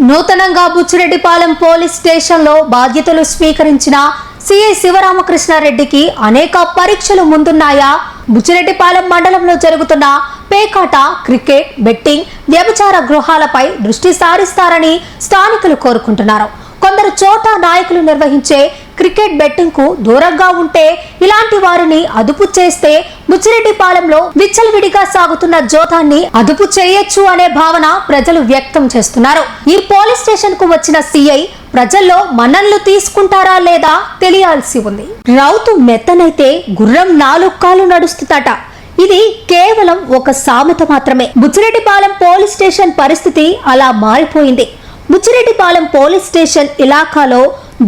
నూతనంగా బుచ్చిరెడ్డిపాలెం పోలీస్ స్టేషన్లో బాధ్యతలు స్వీకరించిన సిఐ శివరామకృష్ణారెడ్డికి అనేక పరీక్షలు ముందున్నాయా? బుచ్చిరెడ్డిపాలెం మండలంలో జరుగుతున్న పేకాట, క్రికెట్, బెట్టింగ్, వ్యభిచార గృహాలపై దృష్టి సారిస్తారని స్థానికులు కోరుకుంటున్నారు. కొందరు చోటా నాయకులు నిర్వహించే క్రికెట్ బెట్టింగ్ కు దూరంగా ఉంటే, ఇలాంటి వారిని అదుపు చేస్తే బుచ్చిరెడ్డిపాలెంలో విచ్చలవిడిగా సాగుతున్న జోదాన్ని అదుపు చేయొచ్చు అనే భావన ప్రజలు వ్యక్తం చేస్తున్నారు. ఈ పోలీస్ స్టేషన్ కు వచ్చిన సిఐ ప్రజల్లో మన్ననలు తీసుకుంటారా లేదా తెలియాల్సి ఉంది. రౌతు మెత్తనైతే గుర్రం 4 కాళ్ళు నడుస్తుందట. ఇది కేవలం ఒక సామెత మాత్రమే. బుచ్చిరెడ్డిపాలెం పోలీస్ స్టేషన్ పరిస్థితి అలా మారిపోయింది. బుచ్చిరెడ్డిపాలెం పోలీస్ స్టేషన్ ఇలాకాలో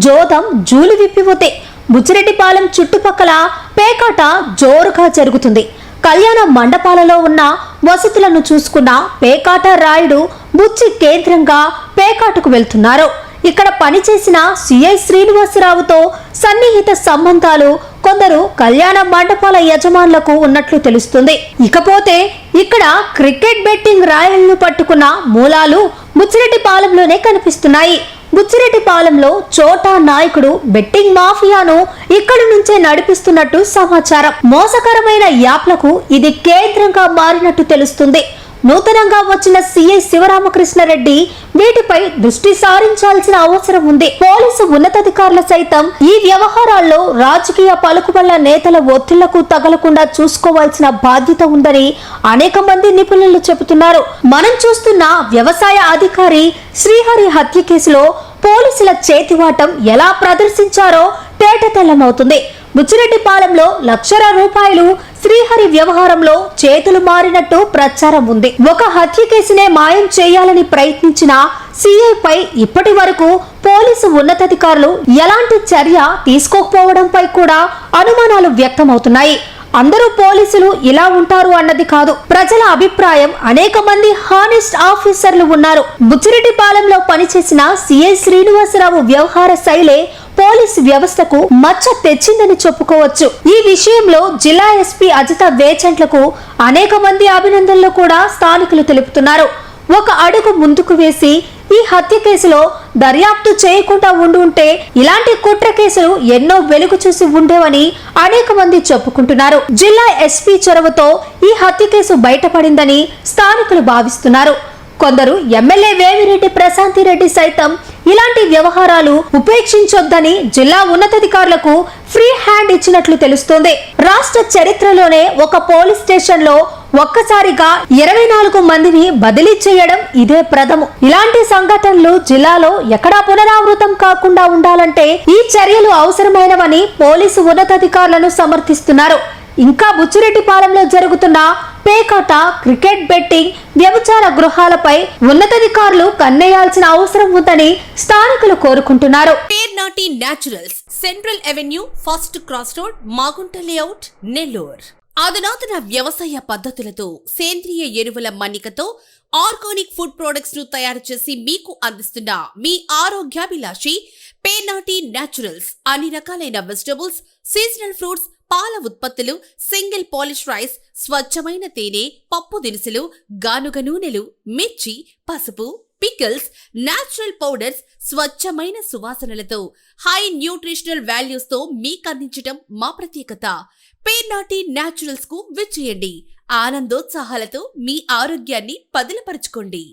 జోదం జూలు విప్పిపోతే, బుచ్చిరెడ్డిపాలెం చుట్టుపక్కల పేకాట జోరుగా జరుగుతుంది. కళ్యాణ మండపాలలో ఉన్న వసతులను చూసుకున్న పేకాట రాయుడు బుచ్చి కేంద్రంగా పేకాటకు వెళ్తున్నారు. ఇక్కడ పనిచేసిన సిఐ శ్రీనివాసరావుతో సన్నిహిత సంబంధాలు కొందరు కళ్యాణ మండపాల యజమానులకు ఉన్నట్లు తెలుస్తుంది. ఇకపోతే ఇక్కడ క్రికెట్ బెట్టింగ్ రాయలను పట్టుకున్న మూలాలు బుచ్చిరెడ్డిపాలెంలోనే కనిపిస్తున్నాయి. బుచ్చిరెడ్డిపాలెంలో చోటా నాయకుడు బెట్టింగ్ మాఫియాను ఇక్కడి నుంచే నడిపిస్తున్నట్టు సమాచారం. మోసకరమైన యాప్లకు ఇది కేంద్రంగా మారినట్టు తెలుస్తుంది. నూతనంగా వచ్చిన సిఐ శివరామకృష్ణారెడ్డి వీటిపై దృష్టి సారించాల్సిన అవసరం ఉంది. పోలీసు ఉన్నతాధికారులు సైతం ఈ వ్యవహారాల్లో రాజకీయ పలుకుబళ్ల నేతల ఒత్తిళ్లకు తగలకుండా చూసుకోవాల్సిన బాధ్యత ఉందని అనేక మంది నిపుణులు చెబుతున్నారు. మనం చూస్తున్న వ్యవసాయ అధికారి శ్రీహరి హత్య కేసులో పోలీసుల చేతివాటం ఎలా ప్రదర్శించారో తేటతెల్లమవుతుంది. బుచ్చిరెడ్డిపాలెంలో లక్షల రూపాయలు శ్రీహరి వ్యవహారంలో చేతులు మారినట్టు ప్రచారం ఉంది. ఒక హత్య కేసునే మాయం చేయాలని ప్రయత్నించిన సిఐపై ఇప్పటి వరకు పోలీసు ఉన్నతాధికారులు ఎలాంటి చర్య తీసుకోకపోవడంపై కూడా అనుమానాలు వ్యక్తమవుతున్నాయి. అందరూ పోలీసులు ఇలా ఉంటారు అన్నది కాదు, ప్రజల అభిప్రాయం. అనేక మంది హానెస్ట్ ఆఫీసర్లు ఉన్నారు. బుచ్చిరెడ్డిపాలెంలో పనిచేసిన సిఐ శ్రీనివాసరావు వ్యవహార శైలే పోలీసు వ్యవస్థకు మచ్చ తెచ్చిందని చెప్పుకోవచ్చు. ఈ విషయంలో జిల్లా ఎస్పీ అజిత వేచంట్లకు అనేక మంది అభినందనలు కూడా స్థానికులు తెలుపుతున్నారు. ఒక అడుగు ముందుకు వేసి ఈ హత్య కేసులో దర్యాప్తు చేయకుండా ఉండుంటే ఇలాంటి కుట్ర కేసులు ఎన్నో వెలుగు చూసి ఉండేవని అనేక మంది చెప్పుకుంటున్నారు. జిల్లా ఎస్పీ చొరవతో ఈ హత్య కేసు బయటపడిందని స్థానికులు భావిస్తున్నారు. కొందరు ఎమ్మెల్యే వేమిరెడ్డి ప్రశాంతిరెడ్డి సైతం ఇలాంటి వ్యవహారాలు ఉపేక్షించొద్దని జిల్లా ఉన్నతాధికారులకు ఫ్రీ హ్యాండ్ ఇచ్చినట్లు తెలుస్తోంది. రాష్ట్ర చరిత్రలోనే ఒక పోలీస్ స్టేషన్ లో ఒక్కసారిగా 24 మందిని బదిలీ చేయడం ఇదే ప్రథమం. ఇలాంటి సంఘటనలు జిల్లాలో ఎక్కడా పునరావృతం కాకుండా ఉండాలంటే ఈ చర్యలు అవసరమైనవని పోలీసు ఉన్నతాధికారులను సమర్థిస్తున్నారు. ఇంకా బుచ్చిరెడ్డిపాలెంలో జరుగుతున్న పేకాట, క్రికెట్ బెట్టింగ్, వ్యభిచార గృహాలపై ఉన్నతాధికారులు కన్నేయాల్సిన అవసరం ఉందని స్థానికులు కోరుకుంటున్నారు. Pernati naturals, central avenue, first cross road, Magunta layout, Nellore. అధునాతన వ్యవసాయ పద్ధతులతో సేంద్రియ ఎరువుల మన్నికతో ఆర్గానిక్ ఫుడ్ ప్రొడక్ట్స్ ను తయారు చేసి మీకు అందిస్తున్న మీ ఆరోగ్యాభిలాషి పేర్నాటి న్యాచురల్స్. అన్ని రకాలైన వెజిటబుల్స్, సీజనల్ ఫ్రూట్స్, పాల ఉత్పత్తులు, సింగిల్ పాలిష్ రైస్, స్వచ్ఛమైన తేనె, పప్పు దినుసులు, గానుగ నూనెలు, మిర్చి, పసుపు, పికిల్స్, నేచురల్ పౌడర్స్, స్వచ్ఛమైన సువాసనలతో హై న్యూట్రిషనల్ వాల్యూస్ తో మీకు అందించడం మా ప్రత్యేకత. పేర్నాటి న్యాచురల్స్ కు విచ్చేయండి. ఆనందోత్సాహాలతో మీ ఆరోగ్యాన్ని పదిలపరచుకోండి.